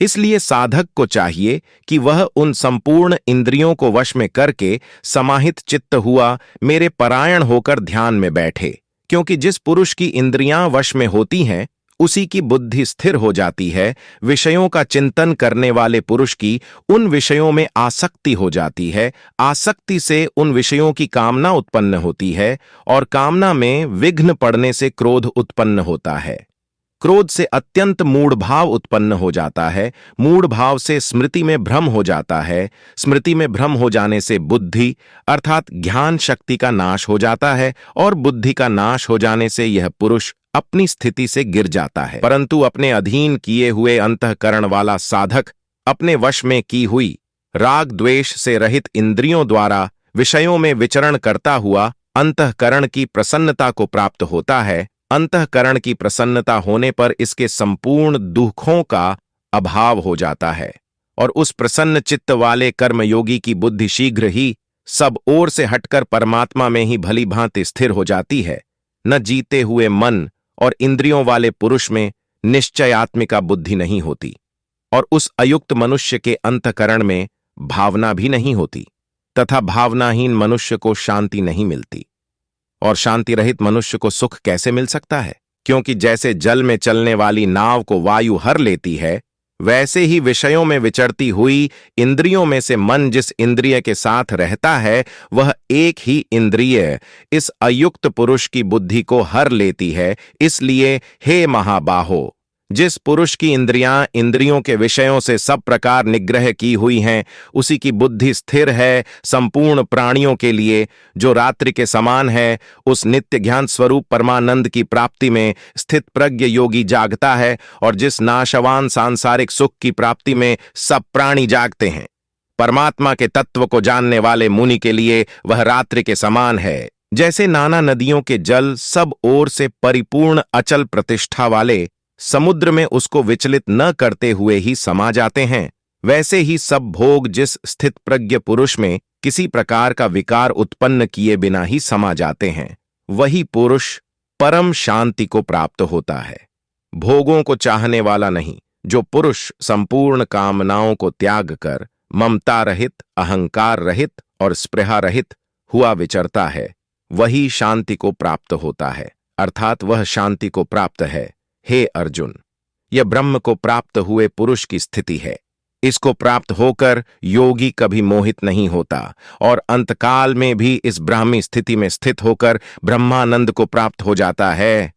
इसलिए साधक को चाहिए कि वह उन संपूर्ण इंद्रियों को वश में करके समाहित चित्त हुआ मेरे परायण होकर ध्यान में बैठे, क्योंकि जिस पुरुष की इंद्रियां वश में होती हैं उसी की बुद्धि स्थिर हो जाती है। विषयों का चिंतन करने वाले पुरुष की उन विषयों में आसक्ति हो जाती है, आसक्ति से उन विषयों की कामना उत्पन्न होती है और कामना में विघ्न पड़ने से क्रोध उत्पन्न होता है। क्रोध से अत्यंत मूढ़ भाव उत्पन्न हो जाता है, मूढ़ भाव से स्मृति में भ्रम हो जाता है, स्मृति में भ्रम हो जाने से बुद्धि अर्थात ज्ञान शक्ति का नाश हो जाता है और बुद्धि का नाश हो जाने से यह पुरुष अपनी स्थिति से गिर जाता है। परंतु अपने अधीन किए हुए अंतःकरण वाला साधक अपने वश में की हुई राग द्वेष से रहित इंद्रियों द्वारा विषयों में विचरण करता हुआ अंतःकरण की प्रसन्नता को प्राप्त होता है। अंतःकरण की प्रसन्नता होने पर इसके संपूर्ण दुखों का अभाव हो जाता है और उस प्रसन्न चित्त वाले कर्मयोगी की बुद्धि शीघ्र ही सब ओर से हटकर परमात्मा में ही भली भांति स्थिर हो जाती है। न जीते हुए मन और इंद्रियों वाले पुरुष में निश्चयात्मिका बुद्धि नहीं होती और उस अयुक्त मनुष्य के अंतःकरण में भावना भी नहीं होती तथा भावनाहीन मनुष्य को शांति नहीं मिलती। और शांति रहित मनुष्य को सुख कैसे मिल सकता है? क्योंकि जैसे जल में चलने वाली नाव को वायु हर लेती है, वैसे ही विषयों में विचरती हुई इंद्रियों में से मन जिस इंद्रिय के साथ रहता है वह एक ही इंद्रिय इस अयुक्त पुरुष की बुद्धि को हर लेती है। इसलिए हे महाबाहो, जिस पुरुष की इंद्रियां इंद्रियों के विषयों से सब प्रकार निग्रह की हुई हैं, उसी की बुद्धि स्थिर है संपूर्ण प्राणियों के लिए, जो रात्रि के समान है। उस नित्य ज्ञान स्वरूप परमानंद की प्राप्ति में स्थित प्रज्ञ योगी जागता है और जिस नाशवान सांसारिक सुख की प्राप्ति में सब प्राणी जागते हैं। परमात्मा के तत्व को जानने वाले मुनि के लिए वह रात्रि के समान है। जैसे नाना नदियों के जल सब ओर से परिपूर्ण अचल प्रतिष्ठा वाले समुद्र में उसको विचलित न करते हुए ही समा जाते हैं, वैसे ही सब भोग जिस स्थित प्रज्ञ पुरुष में किसी प्रकार का विकार उत्पन्न किए बिना ही समा जाते हैं, वही पुरुष परम शांति को प्राप्त होता है। भोगों को चाहने वाला नहीं, जो पुरुष संपूर्ण कामनाओं को त्याग कर ममता रहित, अहंकार रहित और स्पृहा रहित हुआ विचरता है, वही शांति को प्राप्त होता है, अर्थात वह शांति को प्राप्त है। हे अर्जुन, यह ब्रह्म को प्राप्त हुए पुरुष की स्थिति है। इसको प्राप्त होकर योगी कभी मोहित नहीं होता और अंतकाल में भी इस ब्राह्मी स्थिति में स्थित होकर ब्रह्मानंद को प्राप्त हो जाता है।